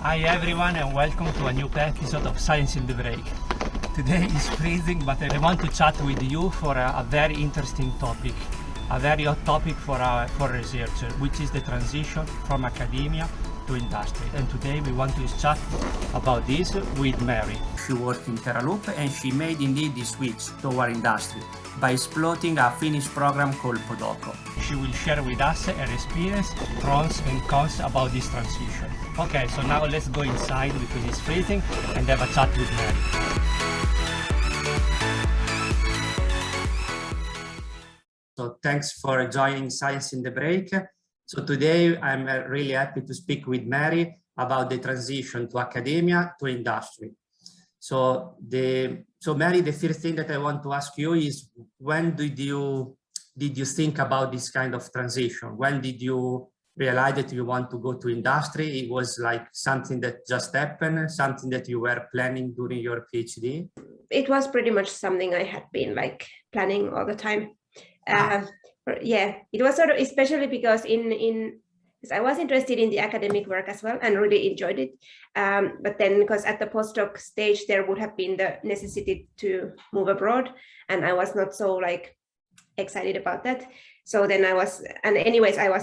Hi everyone and welcome to a new episode of Science in the Break. Today is freezing, but I want to chat with you for a very interesting topic, a very hot topic for researchers, which is the transition from academia to industry. And today we want to chat about this with Mary. She worked in TerraLoop and she made indeed the switch toward industry by exploiting a Finnish program called Podoco. She will share with us her experience, pros and cons about this transition. Okay, so now let's go inside because it's freezing and have a chat with Mary. So thanks for joining Science in the Break. So today I'm really happy to speak with Mary about the transition to academia to industry. So Mary, the first thing that I want to ask you is, when did you think about this kind of transition? When did you realize that you want to go to industry? It was like something that just happened, something that you were planning during your PhD? It was pretty much something I had been like planning all the time. Yeah, it was sort of, especially because I was interested in the academic work as well and really enjoyed it. But then, because at the postdoc stage, there would have been the necessity to move abroad, and I was not so like excited about that. So then I was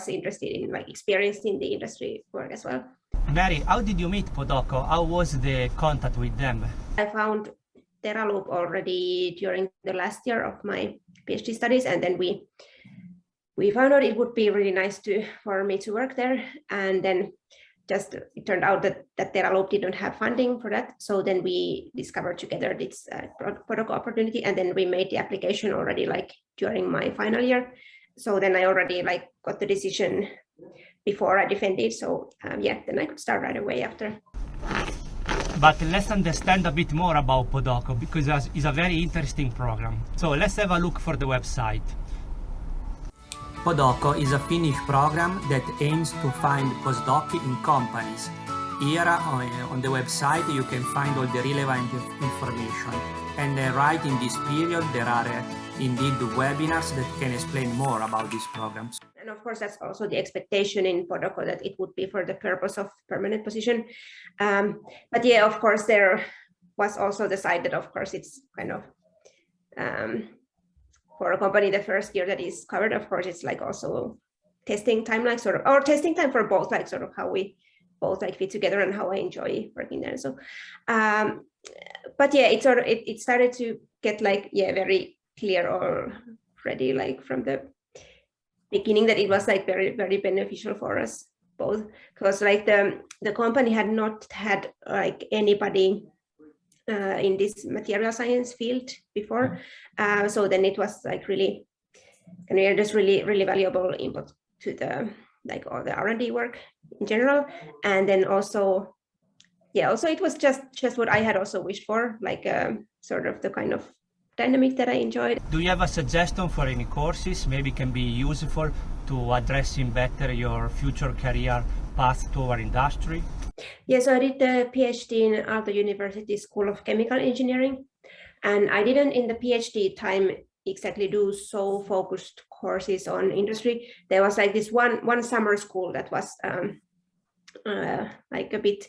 interested in like experiencing the industry work as well. Mary, how did you meet Podoco? How was the contact with them? I found TerraLoop already during the last year of my PhD studies, and then we found out it would be really nice for me to work there. And then just it turned out that TerraLoop didn't have funding for that. So then we discovered together this Podoco opportunity, and then we made the application already like during my final year. So then I already like got the decision before I defended. So then I could start right away after. But let's understand a bit more about Podoco, because it's a very interesting program. So let's have a look for the website. Podoco is a Finnish program that aims to find postdocs in companies. Here on the website you can find all the relevant information. And right in this period there are indeed webinars that can explain more about these programs. And of course, that's also the expectation in Podoco, that it would be for the purpose of permanent position. But yeah, of course, there was also the side that, of course, it's kind of for a company, the first year that is covered, of course, it's like also testing time, like sort of, or testing time for both, like sort of how we both like fit together and how I enjoy working there. So, but yeah, it started to get like, very clear already, like from the beginning, that it was like very, very beneficial for us both, because like the company had not had like anybody in this material science field before, so then it was like really, and just really valuable input to the like all the R&D work in general. And then also it was just what I had also wished for, like sort of the kind of dynamic that I enjoyed. Do you have a suggestion for any courses maybe can be useful to addressing better your future career path toward industry? Yeah, so I did the PhD in Aalto University School of Chemical Engineering, and I didn't in the PhD time exactly do so focused courses on industry. There was like this one summer school that was like a bit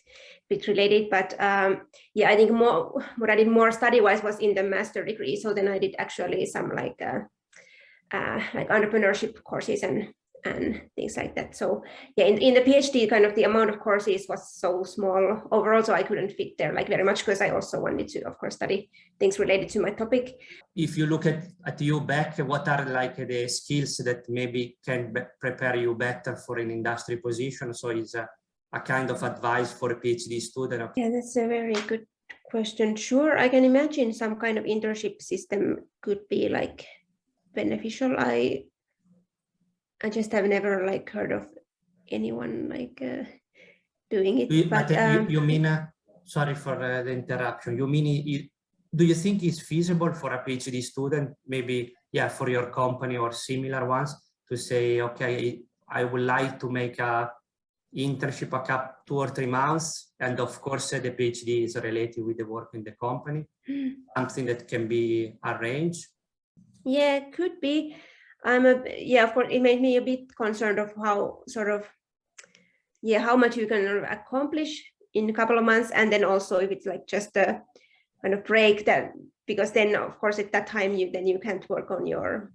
related, but I think more what I did more study wise was in the master degree. So then I did actually some like entrepreneurship courses and things like that. So yeah, in the PhD, kind of the amount of courses was so small overall, so I couldn't fit there like very much, because I also wanted to, of course, study things related to my topic. If you look at you back, what are like the skills that maybe can prepare you better for an industry position? So it's a kind of advice for a PhD student. Yeah, that's a very good question. Sure, I can imagine some kind of internship system could be like beneficial. I just have never like heard of anyone like doing it. You mean, sorry for the interruption, you mean, do you think it's feasible for a PhD student, maybe, for your company or similar ones, to say, okay, I would like to make a internship a couple 2 or 3 months, and of course the PhD is related with the work in the company, something that can be arranged? Yeah, it could be. Of course, it made me a bit concerned of how sort of, how much you can accomplish a couple of months, and then also if it's like just a kind of break, that because then of course at that time you can't work on your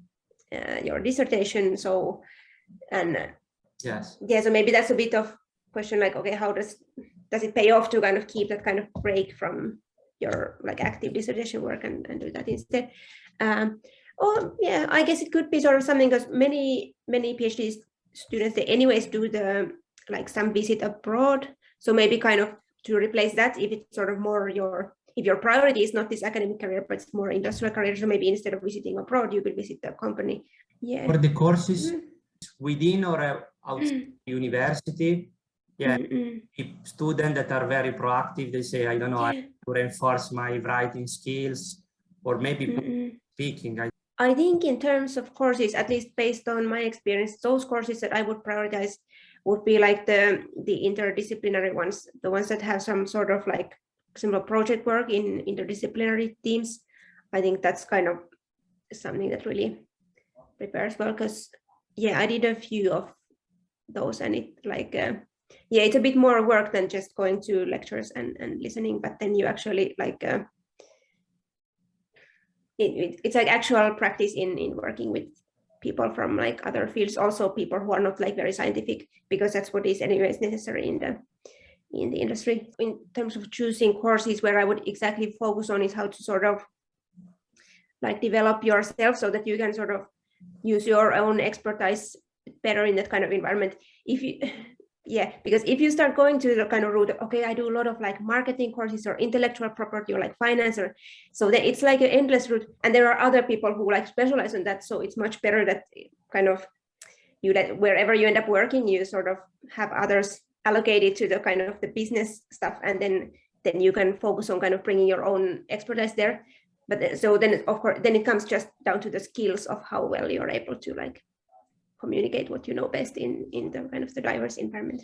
dissertation. So yes, yeah, so maybe that's a bit of question, like, okay, how does it pay off to kind of keep that kind of break from your like active dissertation work and do that instead? Or yeah, I guess it could be sort of something, because many PhD students, they anyways do the like some visit abroad. So maybe kind of to replace that, if it's sort of more if your priority is not this academic career, but it's more industrial career, so maybe instead of visiting abroad, you could visit the company. Yeah. for the courses within or outside university, yeah, students that are very proactive, they say, I don't know, I have to reinforce my writing skills, or maybe speaking. I think in terms of courses, at least based on my experience, those courses that I would prioritize would be like the interdisciplinary ones, the ones that have some sort of like simple project work in interdisciplinary teams. I think that's kind of something that really prepares well, because yeah, I did a few of those, and it like yeah, it's a bit more work than just going to lectures and listening, but then you actually like it's like actual practice in working with people from like other fields, also people who are not like very scientific, because that's what is anyways necessary in the industry. In terms of choosing courses, where I would exactly focus on is how to sort of like develop yourself so that you can sort of use your own expertise better in that kind of environment. If you yeah, because if you start going to the kind of route, okay, I do a lot of like marketing courses or intellectual property or like finance, or so then it's like an endless route, and there are other people who like specialize in that. So it's much better that kind of you let wherever you end up working, you sort of have others allocated to the kind of the business stuff, and then you can focus on kind of bringing your own expertise there. But so then of course then it comes just down to the skills of how well you're able to like communicate what you know best in the kind of the diverse environment.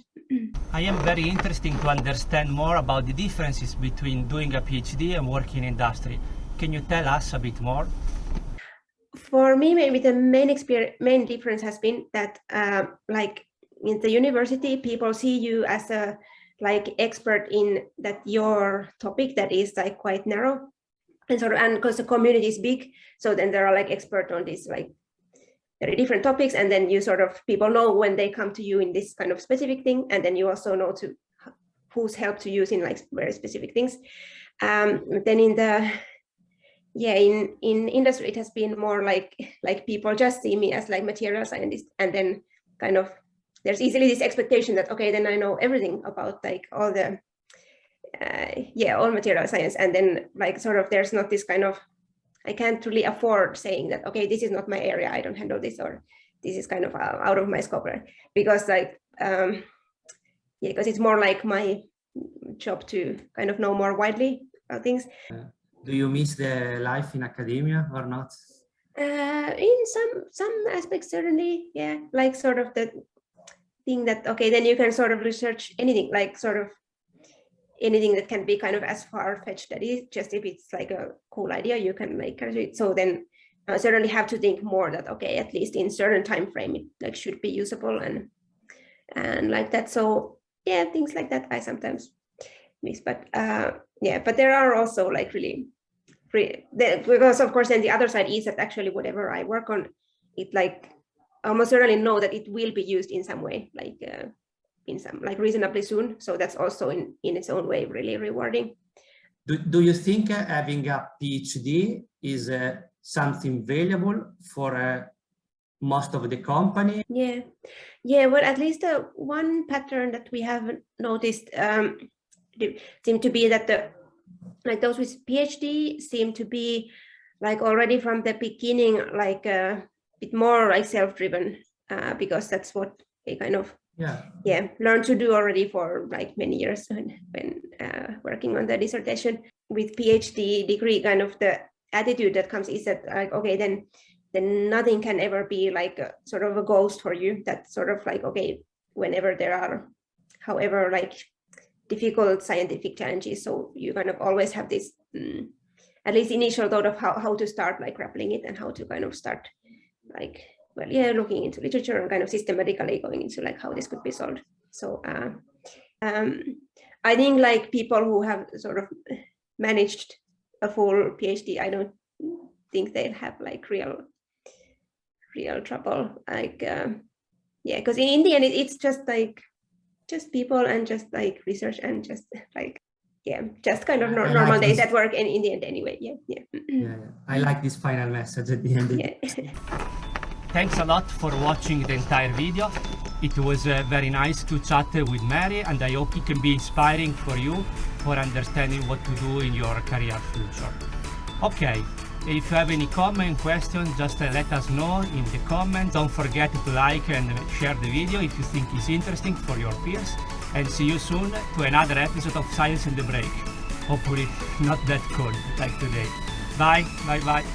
I am very interested to understand more about the differences between doing a PhD and working in industry. Can you tell us a bit more? For me, maybe the main difference has been that like in the university, people see you as a like expert in that your topic that is like quite narrow, and sort of, and because the community is big, so then there are like experts on these like very different topics, and then you sort of people know when they come to you in this kind of specific thing, and then you also know to whose help to use in like very specific things. Then in the in industry, it has been more like people just see me as like material scientist, and then kind of there's easily this expectation that okay, then I know everything about like all the all material science, and then like sort of there's not this kind of, I can't really afford saying that, okay, this is not my area, I don't handle this, or this is kind of out of my scope, because like, because it's more like my job to kind of know more widely about things. Do you miss the life in academia or not? In some aspects, certainly, yeah, like sort of the thing that, okay, then you can sort of research anything, like sort of anything that can be kind of as far-fetched that is, just if it's like a cool idea, you can like it. So then I certainly have to think more that, okay, at least in certain time frame, it like should be usable and like that. So yeah, things like that I sometimes miss, but yeah, but there are also like really because of course then the other side is that actually whatever I work on, it like almost certainly know that it will be used in some way, like in some like reasonably soon. So that's also in its own way really rewarding. Do you think having a PhD is something valuable for most of the company? Yeah, well, at least one pattern that we have noticed seem to be that like those with PhD seem to be like already from the beginning like a bit more like self-driven, because that's what they kind of learn to do already for like many years when working on the dissertation. With PhD degree, kind of the attitude that comes is that like, okay, then nothing can ever be like a, sort of a ghost for you. That's sort of like, okay, whenever there are however like difficult scientific challenges, so you kind of always have this at least initial thought of how to start like grappling it, and how to kind of start like, well, yeah, looking into literature and kind of systematically going into like how this could be solved. So I think like people who have sort of managed a full PhD, I don't think they'll have like real trouble. Like, yeah, because in the end, it's just like just people and just like research and just like, yeah, just kind of normal days at work, and in the end anyway. Yeah. I like this final message at the end. Yeah. Thanks a lot for watching the entire video. It was very nice to chat with Mary, and I hope it can be inspiring for you for understanding what to do in your career future. Okay, if you have any comment, questions, just let us know in the comments. Don't forget to like and share the video if you think it's interesting for your peers. And see you soon to another episode of Science in the Break. Hopefully not that cold like today. Bye, bye, bye.